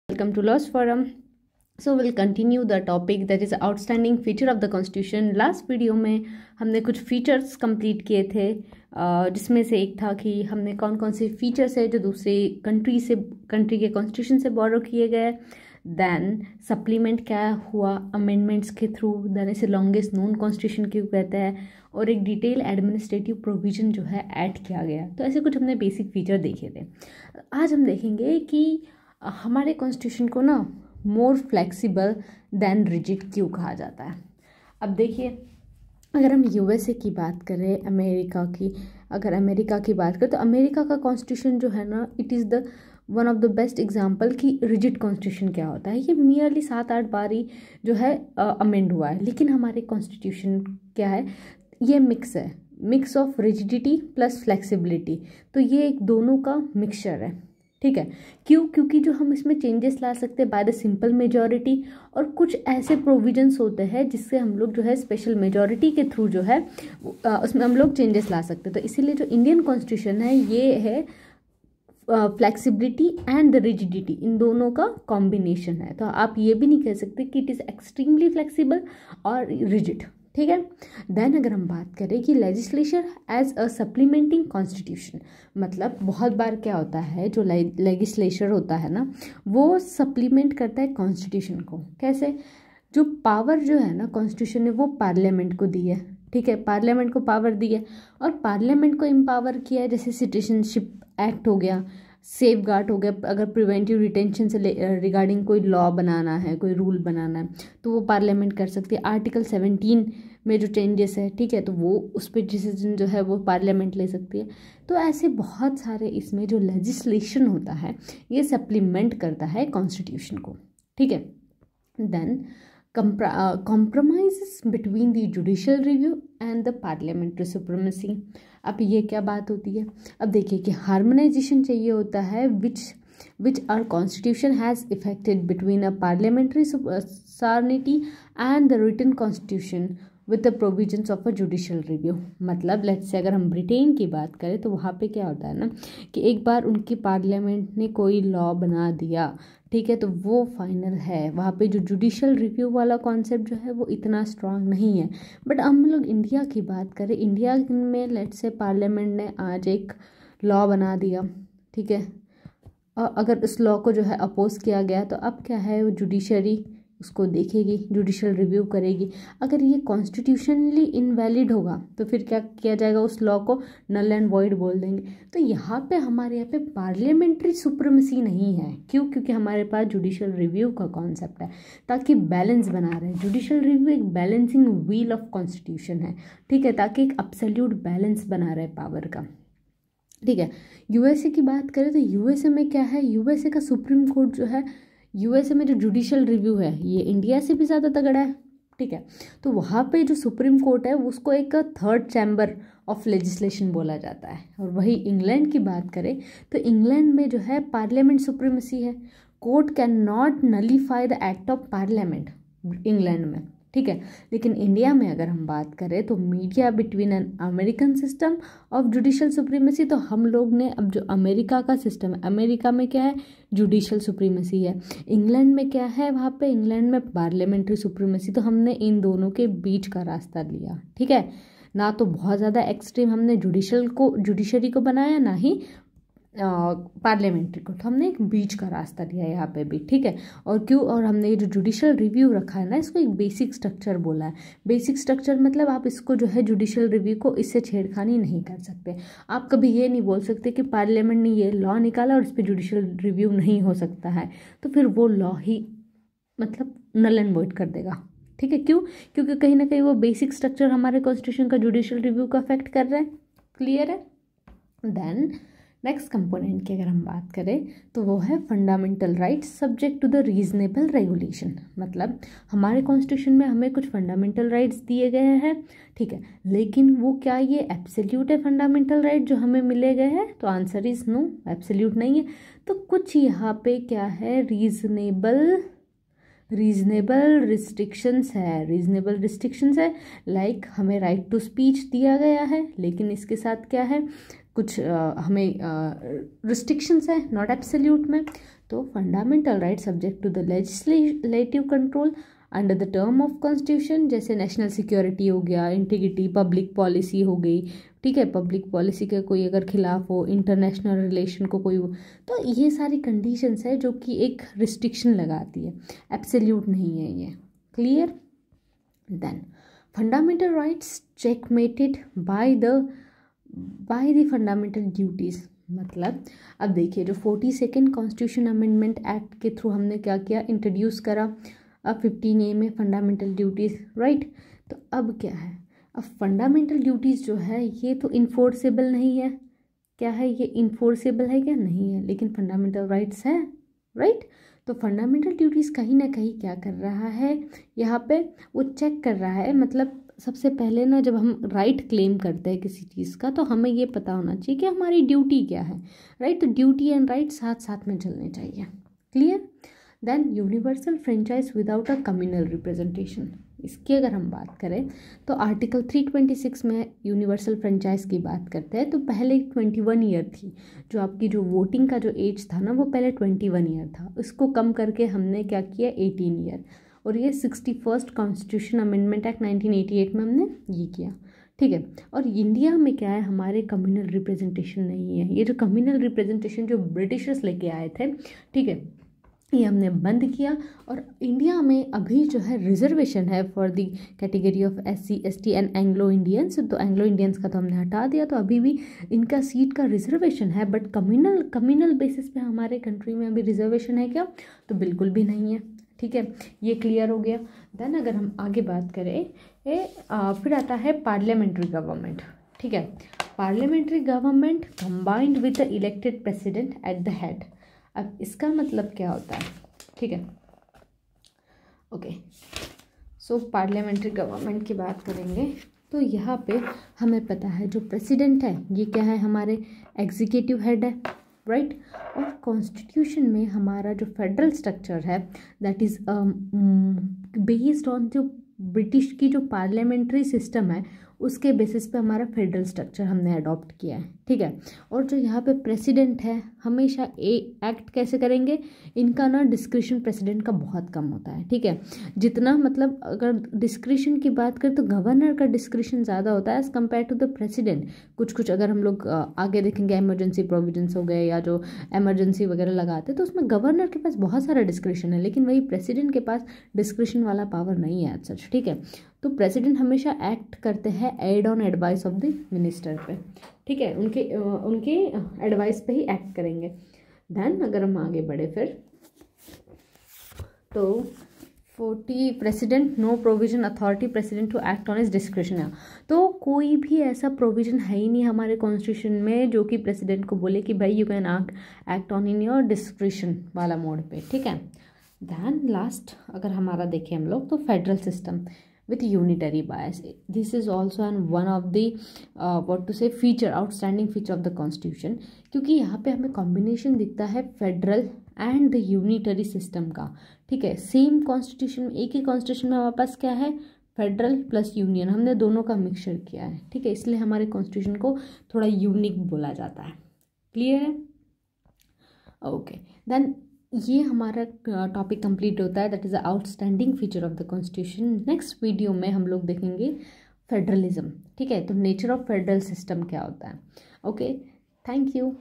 Welcome to Laws Forum. So we'll continue the topic that is outstanding feature of the constitution. Last video में हमने कुछ features complete किए थे, जिसमें से एक था कि हमने कौन कौन से फीचर्स है जो दूसरे कंट्री के कॉन्स्टिट्यूशन से बोरो किए गए, देन सप्लीमेंट क्या हुआ अमेंडमेंट्स के थ्रू, देन इसे लॉन्गेस्ट नोन कॉन्स्टिट्यूशन क्यों कहते हैं, और एक डिटेल एडमिनिस्ट्रेटिव प्रोविजन जो है ऐड किया गया। तो ऐसे कुछ हमने बेसिक फीचर देखे थे। आज हम देखेंगे कि हमारे कॉन्स्टिट्यूशन को ना मोर फ्लेक्सिबल दैन रिजिड क्यों कहा जाता है। अब देखिए, अगर हम यूएसए की बात करें, अगर अमेरिका की बात करें, तो अमेरिका का कॉन्स्टिट्यूशन जो है ना, it is the one of the best example कि रिजिड कॉन्स्टिट्यूशन क्या होता है। ये मियरली 7-8 बार ही जो है अमेंड हुआ है, लेकिन हमारे कॉन्स्टिट्यूशन क्या है, ये mix of rigidity plus flexibility. तो ये एक दोनों का मिक्सचर है, ठीक है। क्योंकि जो हम इसमें चेंजेस ला सकते हैं बाय द सिंपल मेजॉरिटी, और कुछ ऐसे प्रोविजंस होते हैं जिससे हम लोग जो है स्पेशल मेजॉरिटी के थ्रू जो है उसमें हम लोग चेंजेस ला सकते हैं। तो इसीलिए जो इंडियन कॉन्स्टिट्यूशन है ये है फ्लेक्सिबिलिटी एंड रिजिडिटी, इन दोनों का कॉम्बिनेशन है। तो आप ये भी नहीं कह सकते कि इट इज़ एक्सट्रीमली फ्लेक्सिबल और रिजिड, ठीक है। देन अगर हम बात करें कि legislature as a supplementing constitution, मतलब बहुत बार क्या होता है, जो लेजिस्लेचर होता है ना, वो सप्लीमेंट करता है कॉन्स्टिट्यूशन को। कैसे? जो पावर जो है ना कॉन्स्टिट्यूशन ने वो पार्लियामेंट को दी है, ठीक है, पार्लियामेंट को पावर दी है, और पार्लियामेंट को एम्पावर किया है। जैसे सिटीजनशिप एक्ट हो गया, सेफ गार्ड हो गया, अगर प्रिवेंटिव डिटेंशन से रिगार्डिंग कोई लॉ बनाना है, कोई रूल बनाना है, तो वो पार्लियामेंट कर सकती है। आर्टिकल 17 में जो चेंजेस है, ठीक है, तो वो उस पर डिसीजन जो है वो पार्लियामेंट ले सकती है। तो ऐसे बहुत सारे इसमें जो लेजिस्लेशन होता है ये सप्लीमेंट करता है कॉन्स्टिट्यूशन को, ठीक है। Then compromises between the judicial review and the parliamentary supremacy। अब ये क्या बात होती है? अब देखिए कि हार्मोनाइजेशन चाहिए होता है which our constitution has effected between a parliamentary sovereignty and the written constitution with the provisions of a judicial review। मतलब लेट्स से अगर हम ब्रिटेन की बात करें तो वहाँ पे क्या होता है ना कि एक बार उनकी पार्लियामेंट ने कोई लॉ बना दिया, ठीक है, तो वो फाइनल है। वहाँ पे जो जुडिशल रिव्यू वाला कॉन्सेप्ट जो है वो इतना स्ट्रांग नहीं है। बट हम लोग इंडिया की बात करें, इंडिया में लेट्स से पार्लियामेंट ने आज एक लॉ बना दिया, ठीक है, और अगर उस लॉ को जो है अपोज किया गया तो अब क्या है, वो जुडिशरी उसको देखेगी, जुडिशल रिव्यू करेगी। अगर ये कॉन्स्टिट्यूशनली इनवैलिड होगा तो फिर क्या किया जाएगा, उस लॉ को नल एंड वॉइड बोल देंगे। तो यहाँ पे हमारे यहाँ पे पार्लियामेंट्री सुप्रीमेसी नहीं है। क्यों? क्योंकि हमारे पास जुडिशल रिव्यू का कॉन्सेप्ट है, ताकि बैलेंस बना रहे। जुडिशल रिव्यू एक बैलेंसिंग व्हील ऑफ कॉन्स्टिट्यूशन है, ठीक है, ताकि एक एब्सोल्यूट बैलेंस बना रहे पावर का, ठीक है। यूएसए की बात करें तो यूएसए में क्या है, यूएसए का सुप्रीम कोर्ट जो है, यूएसए में जो जुडिशल रिव्यू है ये इंडिया से भी ज़्यादा तगड़ा है, ठीक है। तो वहाँ पे जो सुप्रीम कोर्ट है उसको एक थर्ड चैम्बर ऑफ लेजिस्लेशन बोला जाता है। और वही इंग्लैंड की बात करें तो इंग्लैंड में जो है पार्लियामेंट सुप्रीमेसी है। Court can not nullify the act of parliament England में, ठीक है। लेकिन इंडिया में अगर हम बात करें तो media between an American system of judicial supremacy, तो हम लोग ने अब जो अमेरिका का सिस्टम है, अमेरिका में क्या है, जुडिशल सुप्रीमेसी है। इंग्लैंड में क्या है, वहाँ पे इंग्लैंड में पार्लियामेंट्री सुप्रीमेसी। तो हमने इन दोनों के बीच का रास्ता लिया, ठीक है, ना तो बहुत ज़्यादा एक्सट्रीम हमने जुडिशरी को बनाया, ना ही पार्लियामेंट्री को। तो हमने एक बीच का रास्ता लिया यहाँ पे भी, ठीक है। और क्यों? और हमने ये जो जुडिशल रिव्यू रखा है ना, इसको एक बेसिक स्ट्रक्चर बोला है। बेसिक स्ट्रक्चर मतलब आप इसको जो है जुडिशल रिव्यू को इससे छेड़खानी नहीं कर सकते। आप कभी ये नहीं बोल सकते कि पार्लियामेंट ने ये लॉ निकाला और इस पर जुडिशल रिव्यू नहीं हो सकता है, तो फिर वो लॉ ही मतलब नल एंड वॉइड कर देगा, ठीक है। क्यों? क्योंकि कहीं ना कहीं वो बेसिक स्ट्रक्चर हमारे कॉन्स्टिट्यूशन का जुडिशल रिव्यू को अफेक्ट कर रहा है। क्लियर है? देन नेक्स्ट कंपोनेंट की अगर हम बात करें तो वो है fundamental rights subject to the reasonable regulation. मतलब हमारे कॉन्स्टिट्यूशन में हमें कुछ फंडामेंटल राइट्स दिए गए हैं, ठीक है, लेकिन वो क्या ये एब्सोल्यूट है फंडामेंटल राइट जो हमें मिले गए हैं? तो आंसर इज नो, एब्सोल्यूट नहीं है। तो कुछ यहाँ पे क्या है, रीजनेबल रिस्ट्रिक्शंस है। लाइक हमें राइट टू स्पीच दिया गया है, लेकिन इसके साथ क्या है, कुछ हमें रिस्ट्रिक्शंस है, नॉट एब्सोल्यूट में। तो fundamental right subject to the legislative control under the term of constitution, जैसे नेशनल सिक्योरिटी हो गया, इंटीग्रिटी, पब्लिक पॉलिसी हो गई, ठीक है, पब्लिक पॉलिसी का कोई अगर खिलाफ हो, इंटरनेशनल रिलेशन को कोई हो, तो ये सारी कंडीशंस है जो कि एक रिस्ट्रिक्शन लगाती है, एब्सोल्यूट नहीं है ये। Clear? Then fundamental rights checkmated by the fundamental duties, मतलब अब देखिए जो 42nd कॉन्स्टिट्यूशन अमेंडमेंट एक्ट के थ्रू हमने क्या किया, इंट्रोड्यूस करा अब 15A में फंडामेंटल ड्यूटीज़, राइट। तो अब क्या है, अब फंडामेंटल ड्यूटीज़ जो है ये तो इन्फोर्सेबल नहीं है, क्या है ये इन्फोर्सेबल है क्या, नहीं है, लेकिन फंडामेंटल राइट्स है, राइट। तो फंडामेंटल ड्यूटीज़ कहीं ना कहीं क्या कर रहा है यहाँ पे, वो चेक कर रहा है, मतलब सबसे पहले ना जब हम राइट क्लेम करते हैं किसी चीज़ का तो हमें ये पता होना चाहिए कि हमारी ड्यूटी क्या है, राइट। तो ड्यूटी एंड राइट साथ साथ में चलने चाहिए। Clear? Then universal franchise without a communal representation, इसकी अगर हम बात करें तो आर्टिकल 326 में यूनिवर्सल फ्रेंचाइज की बात करते हैं। तो पहले 21 ईयर थी, जो आपकी जो वोटिंग का जो एज था ना वो पहले 21 ईयर था, उसको कम करके हमने क्या किया 18 ईयर, और ये 61st कॉन्स्टिट्यूशन अमेंडमेंट एक्ट 1988 में हमने ये किया, ठीक है। और इंडिया में क्या है, हमारे कम्युनल रिप्रेजेंटेशन नहीं है, ये जो कम्युनल रिप्रेजेंटेशन जो ब्रिटिशर्स लेके आए थे, ठीक है, ये हमने बंद किया। और इंडिया में अभी जो है रिजर्वेशन है for the category of SC ST and Anglo Indians, तो एंग्लो इंडियंस का तो हमने हटा दिया, तो अभी भी इनका सीट का रिजर्वेशन है, बट कम्युनल बेसिस पे हमारे कंट्री में अभी रिजर्वेशन है क्या, तो बिल्कुल भी नहीं है, ठीक है। ये क्लियर हो गया। देन अगर हम आगे बात करें फिर आता है पार्लियामेंट्री गवर्नमेंट, ठीक है। Parliamentary government combined with the elected president at the head. अब इसका मतलब क्या होता है, ठीक है, ओके। सो पार्लियामेंट्री गवर्नमेंट की बात करेंगे तो यहाँ पे हमें पता है जो प्रेसिडेंट है ये क्या है, हमारे एग्जीक्यूटिव हेड है, राइट। और कॉन्स्टिट्यूशन में हमारा जो फेडरल स्ट्रक्चर है दैट इज़ बेस्ड ऑन जो ब्रिटिश की जो पार्लियामेंट्री सिस्टम है उसके बेसिस पे हमारा फेडरल स्ट्रक्चर हमने अडॉप्ट किया है, ठीक है। और जो यहाँ पे प्रेसिडेंट है हमेशा एक्ट कैसे करेंगे, इनका ना डिस्क्रिशन प्रेसिडेंट का बहुत कम होता है, ठीक है। जितना मतलब अगर डिस्क्रिशन की बात करें तो गवर्नर का डिस्क्रिशन ज़्यादा होता है as compare to the president. कुछ अगर हम लोग आगे देखेंगे एमरजेंसी प्रोविजंस हो गए या जो एमरजेंसी वगैरह लगाते हैं तो उसमें गवर्नर के पास बहुत सारा डिस्क्रिशन है, लेकिन वही प्रेसिडेंट के पास डिस्क्रिशन वाला पावर नहीं है सच, ठीक है। तो प्रेसिडेंट हमेशा एक्ट करते हैं aid on advice of the minister पे, ठीक है, उनके एडवाइस पे ही एक्ट करेंगे। देन अगर हम आगे बढ़े फिर तो 40 president no provision authority president to act on is description है। तो कोई भी ऐसा प्रोविजन है ही नहीं हमारे कॉन्स्टिट्यूशन में जो कि प्रेसिडेंट को बोले कि भाई you can act on in your description वाला मोड पे, ठीक है। देन लास्ट अगर हमारा देखें हम लोग तो federal system with unitary bias. This is also one of the outstanding feature of the constitution, क्योंकि यहाँ पे हमें कॉम्बिनेशन दिखता है federal and the unitary system का, ठीक है। सेम कॉन्स्टिट्यूशन में, एक ही कॉन्स्टिट्यूशन में हमारे पास क्या है, फेडरल प्लस यूनियन, हमने दोनों का मिक्सचर किया है, ठीक है, इसलिए हमारे कॉन्स्टिट्यूशन को थोड़ा यूनिक बोला जाता है। क्लियर है? ओके, देन ये हमारा टॉपिक कंप्लीट होता है, that is the outstanding feature of the constitution. Next video में हम लोग देखेंगे फेडरलिज्म, ठीक है, तो नेचर ऑफ फेडरल सिस्टम क्या होता है। Okay, thank you.